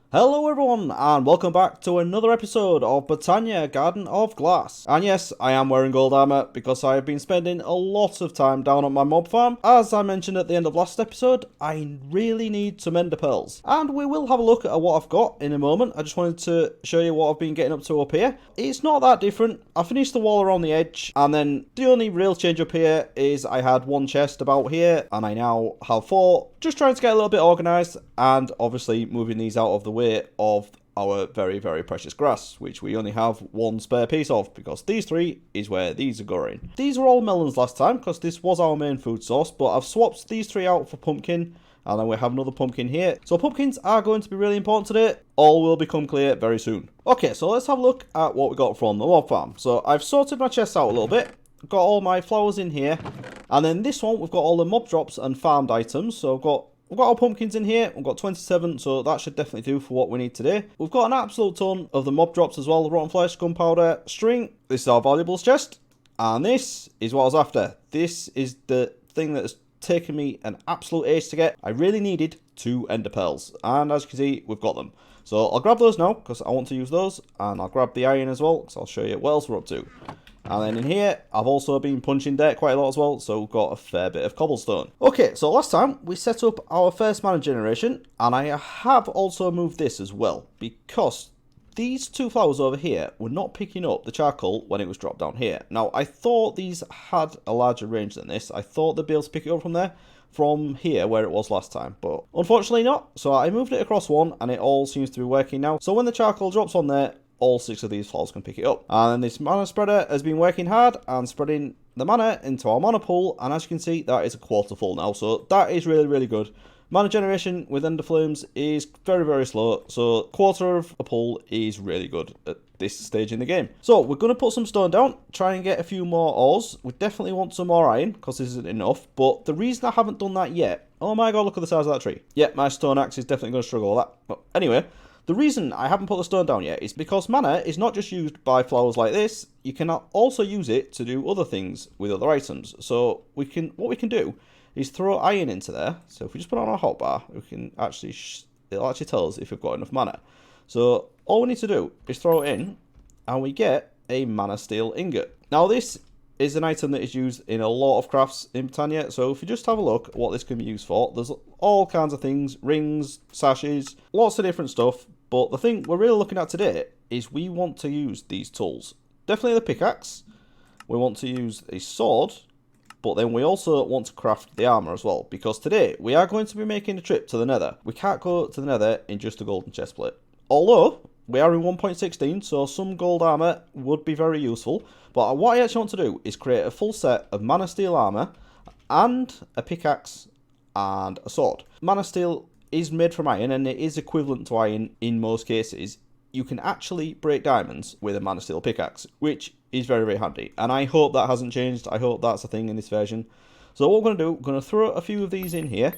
Hello everyone, and welcome back to another episode of Botania, Garden of Glass. And yes, I am wearing gold armour because I have been spending a lot of time down at my mob farm. As I mentioned at the end of last episode, I really need some ender pearls. And we will have a look at what I've got in a moment. I just wanted to show you what I've been getting up to up here. It's not that different. I finished the wall around the edge, and then the only real change up here is I had one chest about here, and I now have four. Just trying to get a little bit organised, and obviously moving these out of the way of our very, very precious grass, which we only have one spare piece of, because these three is where these are going. These were all melons last time, because this was our main food source, but I've swapped these three out for pumpkin, and then we have another pumpkin here. So pumpkins are going to be really important today. All will become clear very soon. Okay, so let's have a look at what we got from the mob farm. So I've sorted my chests out a little bit. Got all my flowers in here, and then this one we've got all the mob drops and farmed items. So we've got our pumpkins in here. We've got 27, so that should definitely do for what we need today. We've got an absolute ton of the mob drops as well: the rotten flesh, gunpowder, string. This is our valuables chest, and this is what I was after. This is the thing that has taken me an absolute age to get. I really needed 2 ender pearls, and as you can see, we've got them. So I'll grab those now because I want to use those, and I'll grab the iron as well because I'll show you what else we're up to. And then in here, I've also been punching dirt quite a lot as well, so we've got a fair bit of cobblestone. Okay, so last time we set up our first mana generation, and I have also moved this as well, because these 2 flowers over here were not picking up the charcoal when it was dropped down here. Now, I thought these had a larger range than this. I thought they'd be able to pick it up from there, from here where it was last time, but unfortunately not. So I moved it across one, and it all seems to be working now. So when the charcoal drops on there, all 6 of these flowers can pick it up. And this mana spreader has been working hard and spreading the mana into our mana pool, and as you can see, that is a quarter full now, so that is really, really good. Mana generation with ender flames is very, very slow, so quarter of a pull is really good at this stage in the game. So we're going to put some stone down, try and get a few more ores. We definitely want some more iron because this isn't enough, but the reason I haven't done that yet, oh my god, look at the size of that tree. Yeah, my stone axe is definitely going to struggle with that. But anyway, the reason I haven't put the stone down yet is because mana is not just used by flowers like this. You can also use it to do other things with other items. So what we can do is throw iron into there. So if we just put on our hotbar, we can actually it'll actually tell us if we've got enough mana. So all we need to do is throw it in, and we get a Manasteel ingot. Now this is an item that is used in a lot of crafts in Botania. So if you just have a look at what this can be used for, there's all kinds of things: rings, sashes, lots of different stuff. But the thing we're really looking at today is we want to use these tools. Definitely the pickaxe. We want to use a sword, but then we also want to craft the armour as well, because today we are going to be making a trip to the Nether. We can't go to the Nether in just a golden chestplate. Although we are in 1.16, so some gold armour would be very useful. But what I actually want to do is create a full set of Manasteel armour and a pickaxe and a sword. Manasteel is made from iron, and it is equivalent to iron in most cases. You can actually break diamonds with a Manasteel pickaxe, which is very, very handy. And I hope that hasn't changed. I hope that's a thing in this version. So what we're going to do, we're going to throw a few of these in here.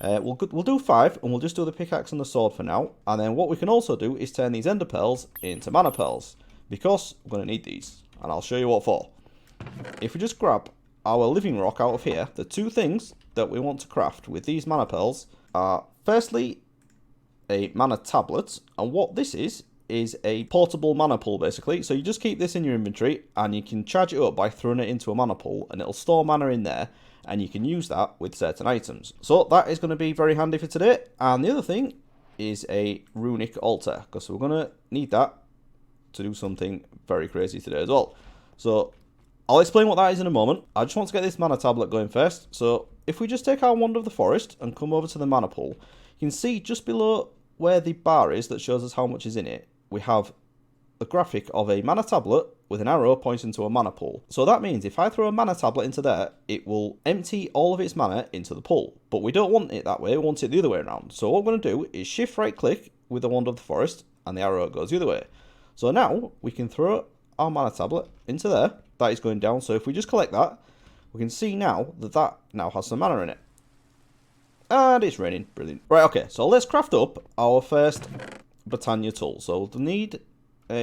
We'll do 5, and we'll just do the pickaxe and the sword for now. And then what we can also do is turn these ender pearls into mana pearls, because we're going to need these. And I'll show you what for. If we just grab our living rock out of here, the 2 things that we want to craft with these mana pearls are firstly a mana tablet, and what this is a portable mana pool basically. So you just keep this in your inventory, and you can charge it up by throwing it into a mana pool, and it'll store mana in there, and you can use that with certain items. So that is going to be very handy for today. And the other thing is a runic altar, because we're going to need that to do something very crazy today as well. So I'll explain what that is in a moment. I just want to get this mana tablet going first. So if we just take our wand of the forest and come over to the mana pool, you can see just below where the bar is that shows us how much is in it, we have a graphic of a mana tablet with an arrow pointing to a mana pool. So that means if I throw a mana tablet into there, it will empty all of its mana into the pool. But we don't want it that way, we want it the other way around. So what we're going to do is shift right click with the wand of the forest, and the arrow goes the other way. So now we can throw our mana tablet into there. That is going down. So if we just collect that, we can see now that that now has some mana in it. And it's raining. Brilliant. Right, okay. So let's craft up our first Botania tool. So we'll need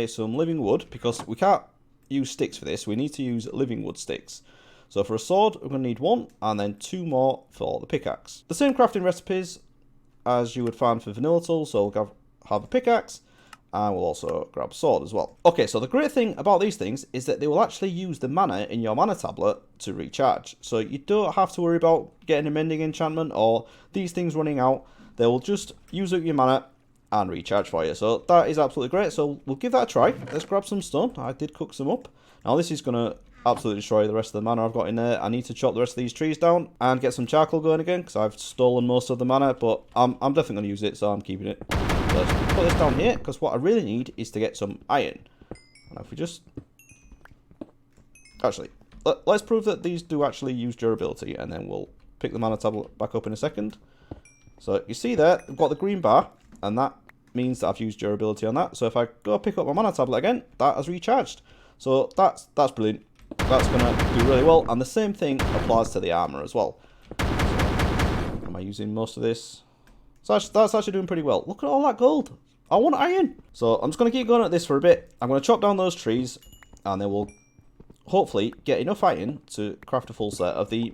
some living wood, because we can't use sticks for this. We need to use living wood sticks. So for a sword, we're going to need 1, and then 2 more for the pickaxe. The same crafting recipes as you would find for vanilla tools. So we'll have have a pickaxe, and we'll also grab a sword as well. Okay, so the great thing about these things is that they will actually use the mana in your mana tablet to recharge. So you don't have to worry about getting a mending enchantment or these things running out. They will just use up your mana and recharge for you. So that is absolutely great. So we'll give that a try. Let's grab some stone. I did cook some up. Now this is going to absolutely destroy the rest of the mana I've got in there. I need to chop the rest of these trees down and get some charcoal going again because I've stolen most of the mana, but I'm definitely going to use it, so I'm keeping it. Let's put this down here because what I really need is to get some iron. And if we just... Actually, let's prove that these do actually use durability, and then we'll pick the mana tablet back up in a second. So you see there, I've got the green bar, and that means that I've used durability on that. So if I go pick up my mana tablet again, that has recharged. So that's brilliant. That's going to do really well. And the same thing applies to the armour as well. So, am I using most of this? So that's actually doing pretty well. Look at all that gold. I want iron. So I'm just going to keep going at this for a bit. I'm going to chop down those trees, and then we'll hopefully get enough iron to craft a full set of the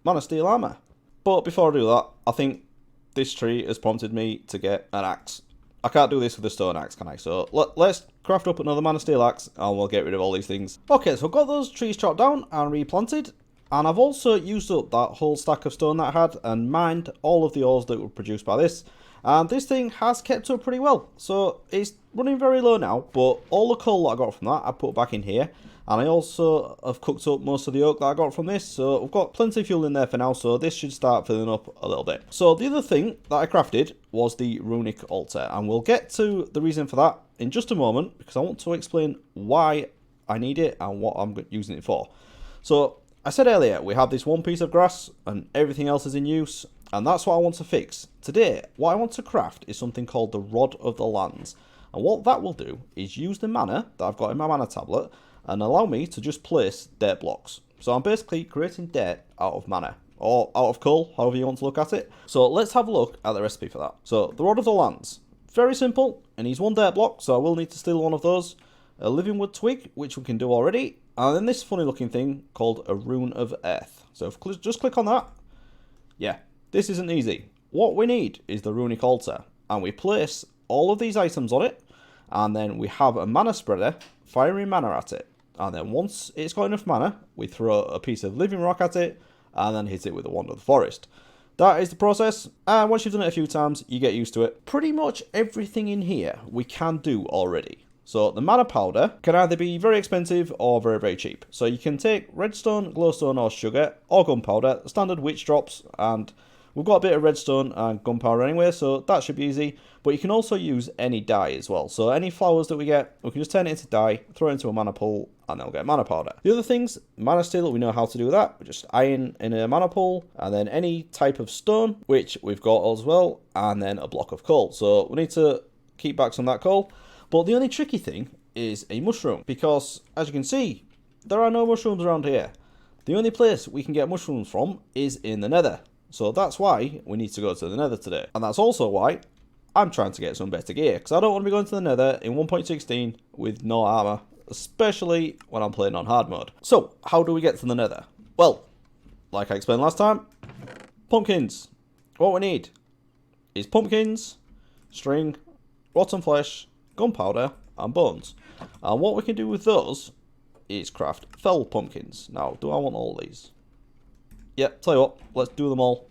Manasteel armour. But before I do that, I think this tree has prompted me to get an axe. I can't do this with a stone axe, can I? So let's craft up another Manasteel axe, and we'll get rid of all these things. Okay, so I've got those trees chopped down and replanted. And I've also used up that whole stack of stone that I had and mined all of the ores that were produced by this. And this thing has kept up pretty well. So it's running very low now, but all the coal that I got from that I put back in here. And I also have cooked up most of the oak that I got from this. So I've got plenty of fuel in there for now, so this should start filling up a little bit. So the other thing that I crafted was the runic altar. And we'll get to the reason for that in just a moment, because I want to explain why I need it and what I'm using it for. So I said earlier, we have this one piece of grass and everything else is in use, and that's what I want to fix. Today, what I want to craft is something called the Rod of the Lands. And what that will do is use the mana that I've got in my mana tablet and allow me to just place dirt blocks. So I'm basically creating dirt out of mana, or out of coal, however you want to look at it. So let's have a look at the recipe for that. So the Rod of the Lands, very simple, it needs one dirt block, so I will need to steal one of those. A living wood twig, which we can do already. And then this funny looking thing called a rune of earth. So if just click on that. Yeah, this isn't easy. What we need is the runic altar. And we place all of these items on it. And then we have a mana spreader firing mana at it. And then once it's got enough mana, we throw a piece of living rock at it. And then hit it with a wand of the forest. That is the process. And once you've done it a few times, you get used to it. Pretty much everything in here we can do already. So the mana powder can either be very expensive or very, very cheap. So you can take redstone, glowstone or sugar or gunpowder, standard witch drops, and we've got a bit of redstone and gunpowder anyway, so that should be easy. But you can also use any dye as well. So any flowers that we get, we can just turn it into dye, throw it into a mana pool, and then we'll get mana powder. The other things, Manasteel, we know how to do that. We just iron in a mana pool, and then any type of stone, which we've got as well, and then a block of coal. So we need to keep back some of that coal. But the only tricky thing is a mushroom, because as you can see, there are no mushrooms around here. The only place we can get mushrooms from is in the Nether. So that's why we need to go to the Nether today. And that's also why I'm trying to get some better gear, because I don't want to be going to the Nether in 1.16 with no armour, especially when I'm playing on hard mode. So, how do we get to the Nether? Well, like I explained last time, pumpkins. What we need is pumpkins, string, rotten flesh, gunpowder and bones. And what we can do with those is craft fell pumpkins. Now, do I want all these? Yeah, tell you what, let's do them all.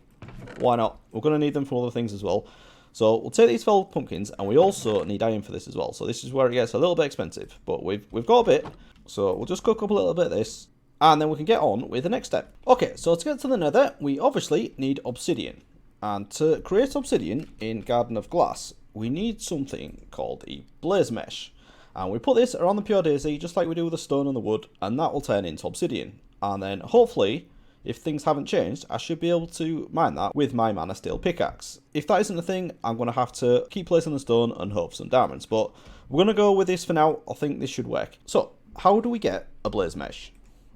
Why not? We're going to need them for other things as well. So we'll take these fell pumpkins, and we also need iron for this as well. So this is where it gets a little bit expensive, but we've got a bit. So we'll just cook up a little bit of this, and then we can get on with the next step. Okay, so to get to the Nether, we obviously need obsidian. And to create obsidian in Garden of Glass, we need something called a blaze mesh. And we put this around the pure daisy, just like we do with the stone and the wood, and that will turn into obsidian. And then hopefully, if things haven't changed, I should be able to mine that with my Manasteel pickaxe. If that isn't a thing, I'm going to have to keep placing the stone and hope for some diamonds. But we're going to go with this for now. I think this should work. So, how do we get a blaze mesh?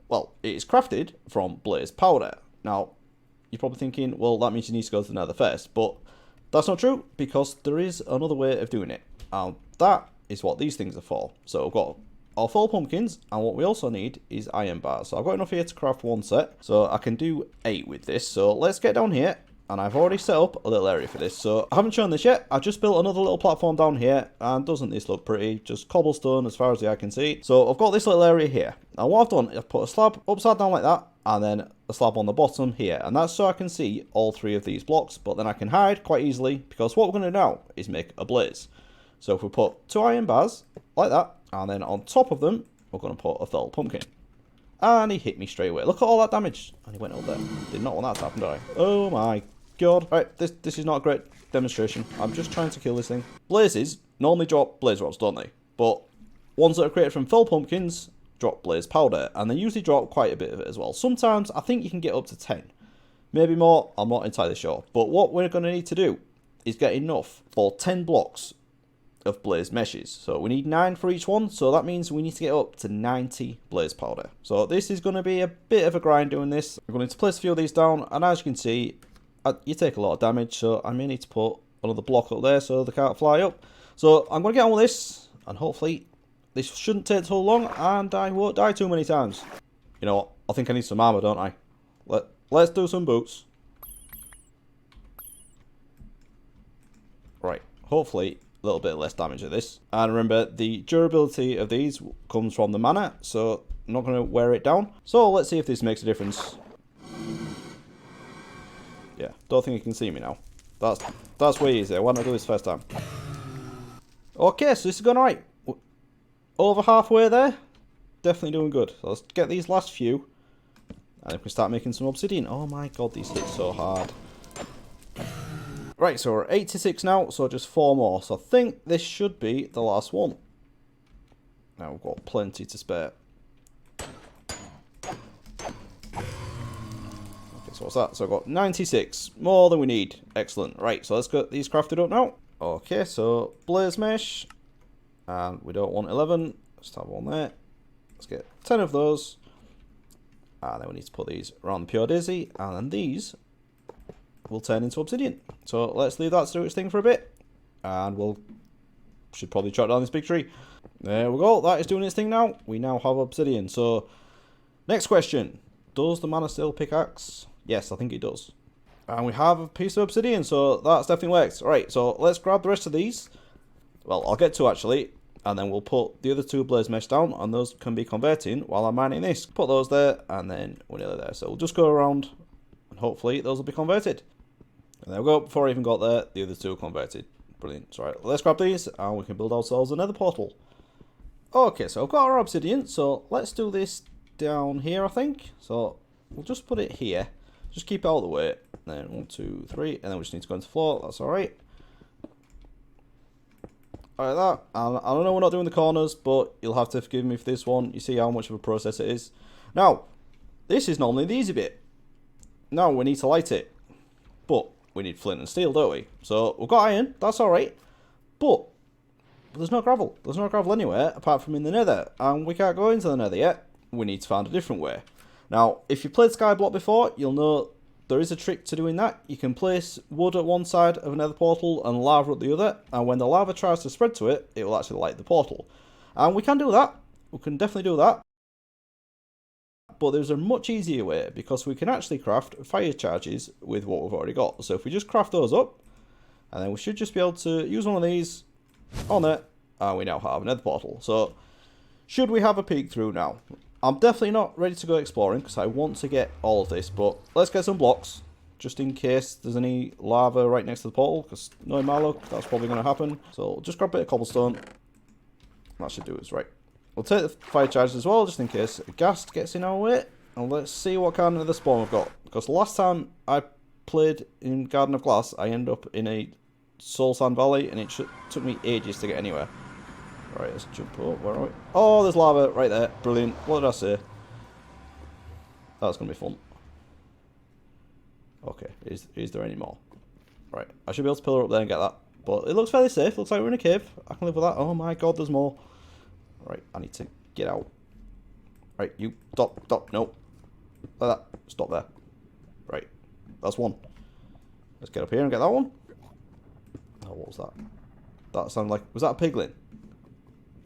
Well, it is crafted from blaze powder. Now, you're probably thinking, well, that means you need to go to the Nether first. But that's not true, because there is another way of doing it. And that is what these things are for. So we've got our full pumpkins, and what we also need is iron bars. So I've got enough here to craft one set, so I can do 8 with this. So let's get down here, And I've already set up a little area for this. So I haven't shown this yet. I've just built another little platform down here. And doesn't this look pretty? Just cobblestone as far as the eye can see. So I've got this little area here. Now what I've done is I've put a slab upside down like that. And then a slab on the bottom here. And that's so I can see all 3 of these blocks. But then I can hide quite easily. Because what we're going to do now is make a blaze. So if we put 2 iron bars like that. And then on top of them, we're going to put a felled pumpkin. And he hit me straight away. Look at all that damage. And he went up there. Did not want that to happen, did I? Oh my god. Alright, this is not a great demonstration. I'm just trying to kill this thing. Blazes normally drop blaze rods, don't they? But ones that are created from felled pumpkins drop blaze powder. And they usually drop quite a bit of it as well. Sometimes I think you can get up to 10. Maybe more. I'm not entirely sure. But what we're going to need to do is get enough for 10 blocks of blaze meshes. So we need 9 for each one. So that means we need to get up to 90 blaze powder. So this is going to be a bit of a grind doing this. We're going to place a few of these down. And as you can see, you take a lot of damage. So I may need to put another block up there so they can't fly up. So I'm going to get on with this. And hopefully this shouldn't take too long. And I won't die too many times. You know what? I think I need some armour, don't I? Let's do some boots. Right. Hopefully a little bit less damage of this. And remember, the durability of these comes from the mana, so I'm not going to wear it down. So let's see if this makes a difference. Yeah, don't think you can see me now. That's way easier. Why not do this first time? Okay, so this is going alright. Over halfway there. Definitely doing good. So let's get these last few. And we can start making some obsidian. Oh my god, these hit so hard. Right, so we're at 86 now, so just 4 more. So I think this should be the last one. Now we've got plenty to spare. Okay, so what's that? So I've got 96. More than we need. Excellent. Right, so let's get these crafted up now. Okay, so blaze mesh. And we don't want 11. Let's have one there. Let's get 10 of those. And then we need to put these around the pure daisy. And then these will turn into obsidian. So let's leave that to do its thing for a bit. And should probably chop down this big tree. There we go. That is doing its thing now. We now have obsidian. So next question. Does the Manasteel pickaxe? Yes, I think it does. And we have a piece of obsidian. So that's definitely works. Alright, so let's grab the rest of these. Well, I'll get 2 actually. And then we'll put the other 2 blaze mesh down. And those can be converting while I'm mining this. Put those there. And then we're nearly there. So we'll just go around. And hopefully those will be converted. And there we go, before I even got there, the other 2 are converted. Brilliant. So right, let's grab these, and we can build ourselves another portal. Okay, so I've got our obsidian, so let's do this down here, I think. So we'll just put it here. Just keep it out of the way. Then 1, 2, 3, and then we just need to go into the floor. That's alright. Like that. And I don't know we're not doing the corners, but you'll have to forgive me for this one. You see how much of a process it is. Now, this is normally the easy bit. Now we need to light it. But we need flint and steel, don't we? So we've got iron, that's alright. But there's no gravel. There's no gravel anywhere apart from in the nether. And we can't go into the nether yet. We need to find a different way. Now, if you've played Skyblock before, you'll know there is a trick to doing that. You can place wood at one side of a nether portal and lava at the other. And when the lava tries to spread to it, it will actually light the portal. And we can do that. We can definitely do that. But there's a much easier way, because we can actually craft fire charges with what we've already got. So if we just craft those up, and then we should just be able to use one of these on it, and we now have another portal. So should we have a peek through now? I'm definitely not ready to go exploring, because I want to get all of this, but let's get some blocks, just in case there's any lava right next to the portal, because knowing my luck, that's probably going to happen. So just grab a bit of cobblestone. That should do us right. We'll take the fire charges as well, just in case a ghast gets in our way. And let's see what kind of the spawn we've got. Because last time I played in Garden of Glass, I ended up in a soul sand valley, and it took me ages to get anywhere. Right, let's jump up. Where are we? Oh, there's lava right there. Brilliant. What did I say? That's going to be fun. Okay, is there any more? Right, I should be able to pillar up there and get that. But it looks fairly safe. Looks like we're in a cave. I can live with that. Oh my god, there's more. Right, I need to get out. Right, you stop, no. Like that. Stop there. Right, that's one. Let's get up here and get that one. Oh, what was that? That sounded like, was that a piglin?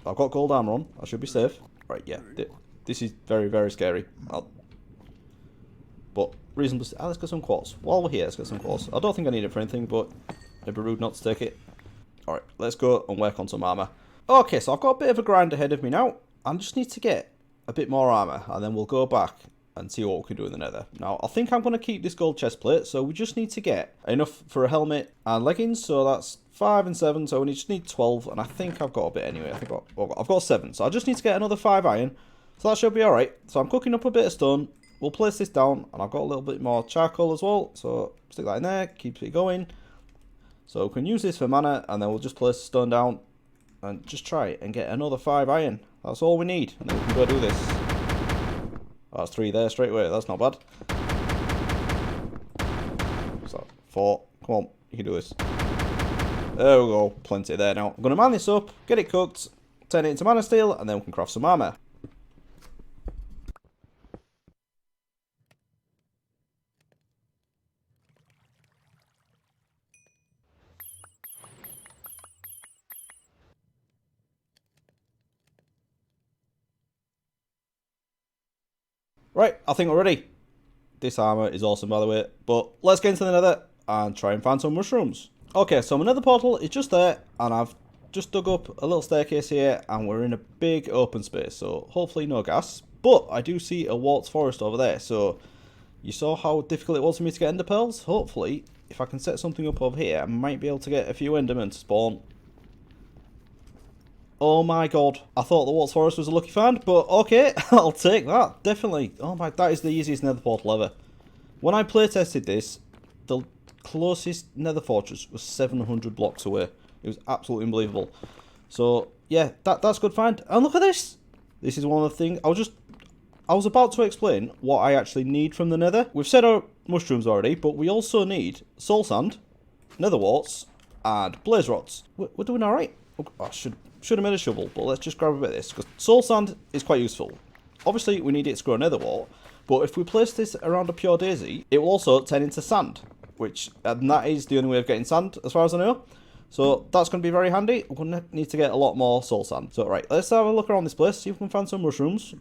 I've got gold armour on. I should be safe. Right, yeah. This is very, very scary. But reasonably... let's get some quartz. While we're here, let's get some quartz. I don't think I need it for anything, but it'd be rude not to take it. Alright, let's go and work on some armour. Okay, so I've got a bit of a grind ahead of me now. I just need to get a bit more armour, and then we'll go back and see what we can do in the nether. Now, I think I'm going to keep this gold chest plate, so we just need to get enough for a helmet and leggings, so that's 5 and 7, so we just need 12, and I think I've got a bit anyway. I've got 7, so I just need to get another 5 iron, so that should be alright. So I'm cooking up a bit of stone, we'll place this down, and I've got a little bit more charcoal as well, so stick that in there, keeps it going. So we can use this for mana, and then we'll just place the stone down, and just try and get another 5 iron. That's all we need, and then we can go do this. Oh, that's 3 there straight away, that's not bad. So, 4, come on, you can do this. There we go, plenty there now. I'm going to man this up, get it cooked, turn it into Manasteel, and then we can craft some armour. Right, I think we're ready. This armour is awesome, by the way. But let's get into the nether and try and find some mushrooms. Okay, so my nether portal is just there, and I've just dug up a little staircase here, and we're in a big open space, so hopefully no gas. But I do see a waltz forest over there, so you saw how difficult it was for me to get ender pearls? Hopefully, if I can set something up over here, I might be able to get a few endermen to spawn. Oh my god, I thought the waltz forest was a lucky find, but okay, I'll take that, definitely. Oh my, that is the easiest nether portal ever. When I playtested this, the closest nether fortress was 700 blocks away. It was absolutely unbelievable. So, yeah, that's a good find. And look at this! This is one of the things, I was about to explain what I actually need from the nether. We've set our mushrooms already, but we also need soul sand, nether warts, and blaze rods. We're doing alright. Oh, I should have made a shovel, but let's just grab a bit of this, because soul sand is quite useful. Obviously, we need it to grow nether wart, but if we place this around a pure daisy, it will also turn into sand, and that is the only way of getting sand, as far as I know. So that's going to be very handy. We're going to need to get a lot more soul sand. So, right, let's have a look around this place, see if we can find some mushrooms.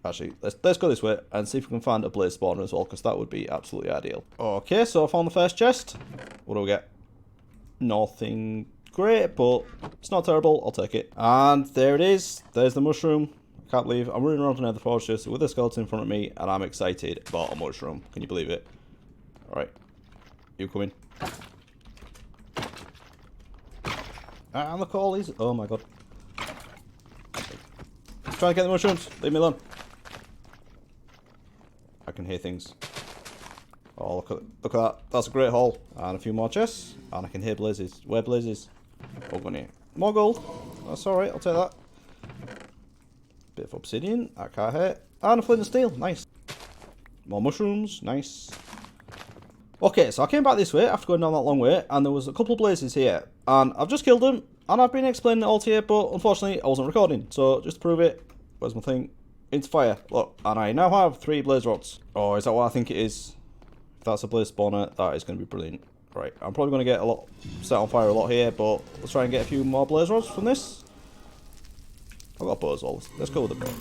Actually, let's go this way and see if we can find a blaze spawner as well, because that would be absolutely ideal. Okay, so I found the first chest. What do we get? Nothing great, but it's not terrible. I'll take it. And there it is. There's the mushroom. I can't believe I'm running around the nether fortress with a skeleton in front of me, and I'm excited about a mushroom. Can you believe it? Alright. You come in. And look at all these. Oh my god. Trying to get the mushrooms. Leave me alone. I can hear things. Oh, look at that. That's a great haul. And a few more chests. And I can hear blazes. Where blazes? Oh, go here. More gold. That's alright. I'll take that. Bit of obsidian. I can't hit. And a flint and steel. Nice. More mushrooms. Nice. Okay, so I came back this way after going down that long way, and there was a couple of blazes here, and I've just killed them, and I've been explaining it all to you, but unfortunately I wasn't recording, so just to prove it, where's my thing? Into fire. Look, and I now have 3 blaze rods. Oh, is that what I think it is? If that's a blaze spawner, that is going to be brilliant. Right, I'm probably going to get a lot set on fire a lot here, but let's try and get a few more blaze rods from this. I've got a bow as well. Let's go with the bow.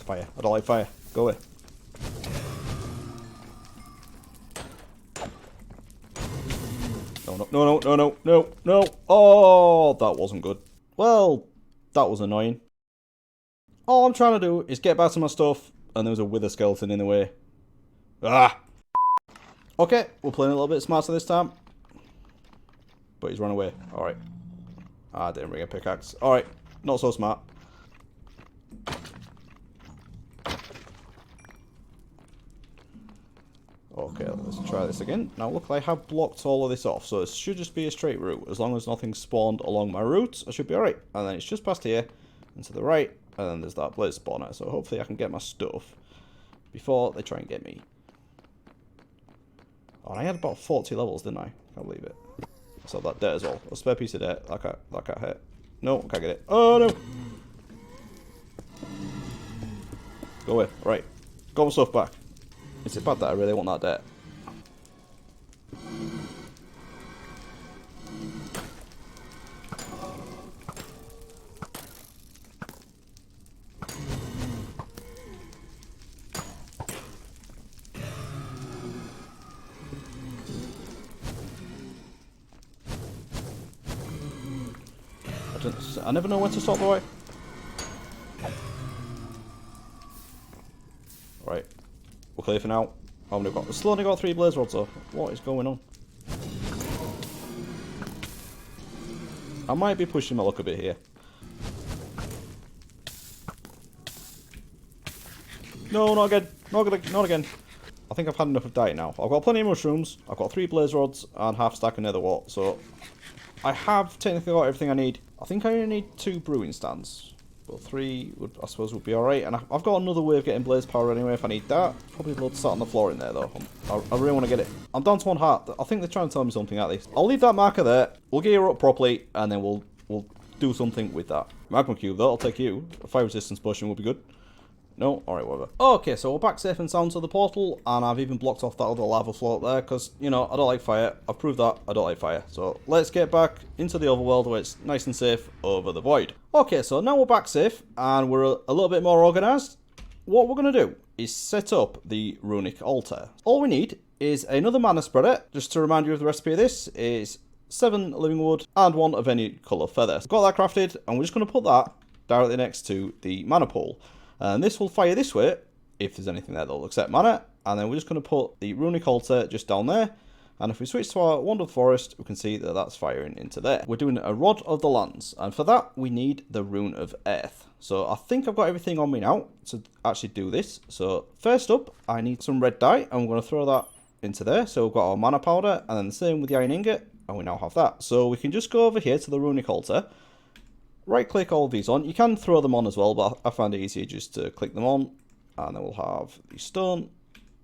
Fire. I don't like fire. Go away. No. Oh, that wasn't good. Well, that was annoying. All I'm trying to do is get back to my stuff, and there was a wither skeleton in the way. Ah! Okay, we're playing a little bit smarter this time. But he's run away. Alright. I didn't bring a pickaxe. Alright, not so smart. Okay, let's try this again. Now look, I have blocked all of this off, so it should just be a straight route. As long as nothing spawned along my route, I should be alright. And then it's just past here, and to the right, and then there's that blaze spawner. So hopefully I can get my stuff before they try and get me. Oh, and I had about 40 levels, didn't I? Can't believe it. So that dirt as well. A spare piece of dirt. That can't hit. No, can't get it. Oh no! Go away. Right. Got my stuff back. Is it bad that I really want that dirt? I never know when to stop the way. Right. We're clear for now. How many have we got? We've still only got 3 blaze rods though. What is going on? I might be pushing my luck a bit here. No, not again. Not again. I think I've had enough of dying now. I've got plenty of mushrooms. I've got 3 blaze rods and half stack of nether wart. So I have technically got everything I need. I think I only need 2 brewing stands. But 3 would, I suppose, would be alright. And I've got another way of getting blaze power anyway if I need that. Probably load sat on the floor in there though. I really want to get it. I'm down to 1 heart. I think they're trying to tell me something at least. I'll leave that marker there. We'll gear up properly and then we'll do something with that. Magma cube though, I'll take you. A fire resistance potion will be good. No? Alright, whatever. Okay, so we're back safe and sound to the portal, and I've even blocked off that other lava flow up there, because, you know, I don't like fire. I've proved that I don't like fire. So let's get back into the overworld where it's nice and safe over the void. Okay, so now we're back safe, and we're a little bit more organised. What we're going to do is set up the runic altar. All we need is another mana spreader. Just to remind you of the recipe of this, is 7 living wood and 1 of any colour feather. So got that crafted, and we're just going to put that directly next to the mana pool. And this will fire this way, if there's anything there that will accept mana. And then we're just going to put the runic altar just down there. And if we switch to our Wand of the Forest, we can see that that's firing into there. We're doing a Rod of the Lands. And for that, we need the Rune of Earth. So I think I've got everything on me now to actually do this. So first up, I need some red dye. And we're going to throw that into there. So we've got our mana powder. And then the same with the iron ingot. And we now have that. So we can just go over here to the runic altar. Right click all of these on. You can throw them on as well, but I find it easier just to click them on. And then we'll have the stone,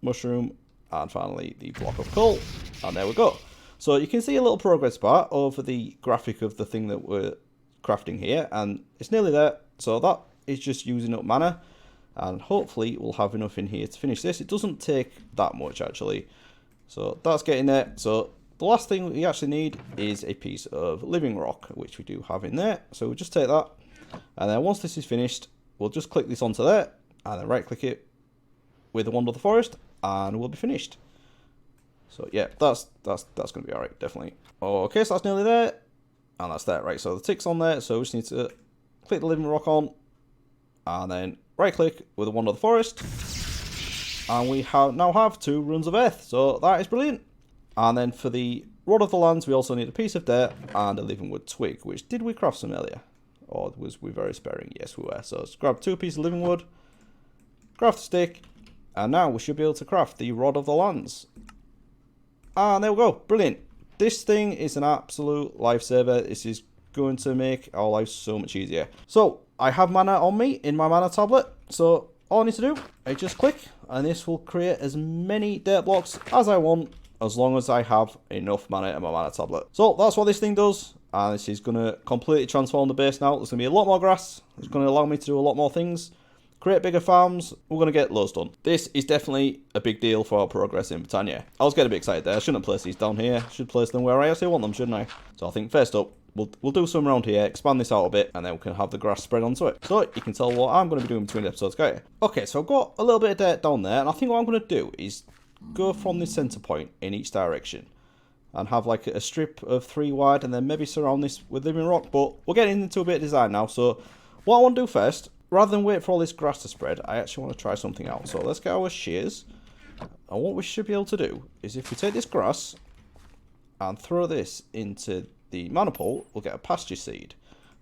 mushroom, and finally the block of coal. And there we go. So you can see a little progress bar over the graphic of the thing that we're crafting here. And it's nearly there. So that is just using up mana. And hopefully we'll have enough in here to finish this. It doesn't take that much actually. So that's getting there. So the last thing we actually need is a piece of living rock, which we do have in there. So we'll just take that, and then once this is finished, we'll just click this onto there, and then right click it with the Wand of the Forest, and we'll be finished. So yeah, that's going to be alright, definitely. Okay, so that's nearly there, and that's there, right? So the tick's on there, so we just need to click the living rock on, and then right click with the Wand of the Forest, and we now have 2 runes of earth. So that is brilliant. And then for the Rod of the Lands, we also need a piece of dirt and a living wood twig, which did we craft some earlier? Or was we very sparing? Yes, we were. So let's grab 2 pieces of living wood, craft a stick, and now we should be able to craft the Rod of the Lands. And there we go. Brilliant. This thing is an absolute lifesaver. This is going to make our lives so much easier. So I have mana on me in my mana tablet. So all I need to do is just click, and this will create as many dirt blocks as I want, as long as I have enough mana in my mana tablet. So that's what this thing does, and this is going to completely transform the base now. There's going to be a lot more grass. It's going to allow me to do a lot more things, create bigger farms. We're going to get loads done. This is definitely a big deal for our progress in Botania. I was getting a bit excited there. I shouldn't have placed these down here. I should place them where I actually want them, shouldn't I? So I think first up, we'll do some around here, expand this out a bit, and then we can have the grass spread onto it. So you can tell what I'm going to be doing between episodes, can't you? Okay, so I've got a little bit of dirt down there, and I think what I'm going to do is go from the center point in each direction and have like a strip of 3 wide, and then maybe surround this with living rock. But we're getting into a bit of design now. So what I want to do first, rather than wait for all this grass to spread, I actually want to try something out. So let's get our shears, and what we should be able to do is if we take this grass and throw this into the mana pool, we'll get a pasture seed.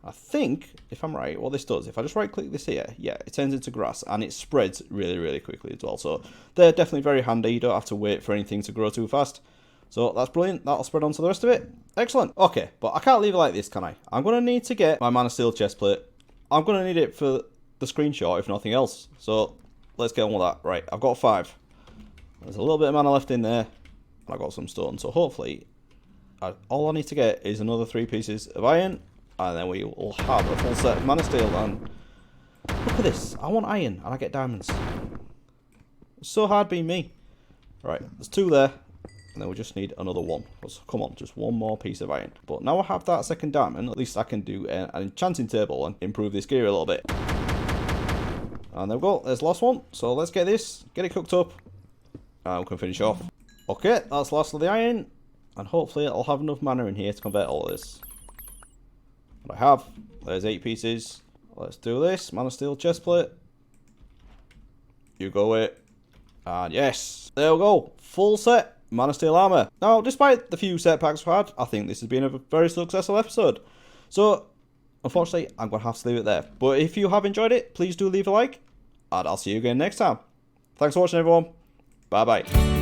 I think, if I'm right, what this does, if I just right click this here, yeah, it turns into grass, and it spreads really, really quickly as well. So they're definitely very handy. You don't have to wait for anything to grow too fast. So that's brilliant. That'll spread onto the rest of it. Excellent. Okay, but I can't leave it like this, can I? I'm going to need to get my Manasteel chestplate. I'm going to need it for the screenshot, if nothing else. So let's get on with that. Right, I've got 5. There's a little bit of mana left in there, and I've got some stone. So hopefully, all I need to get is another 3 pieces of iron, and then we will have a full set of Manasteel. And look at this. I want iron, and I get diamonds. It's so hard being me. Right, there's 2 there. And then we just need another 1. Come on, just 1 more piece of iron. But now I have that second diamond, at least I can do an enchanting table and improve this gear a little bit. And there we go, there's the last one. So let's get this, get it cooked up, and we can finish off. Okay, that's the last of the iron. And hopefully I'll have enough mana in here to convert all of this. What I have, there's 8 pieces. Let's do this. Manasteel chestplate. You go it. And yes, there we go. Full set Manasteel armor. Now, despite the few setbacks we've had, I think this has been a very successful episode. So, unfortunately, I'm going to have to leave it there. But if you have enjoyed it, please do leave a like. And I'll see you again next time. Thanks for watching, everyone. Bye-bye.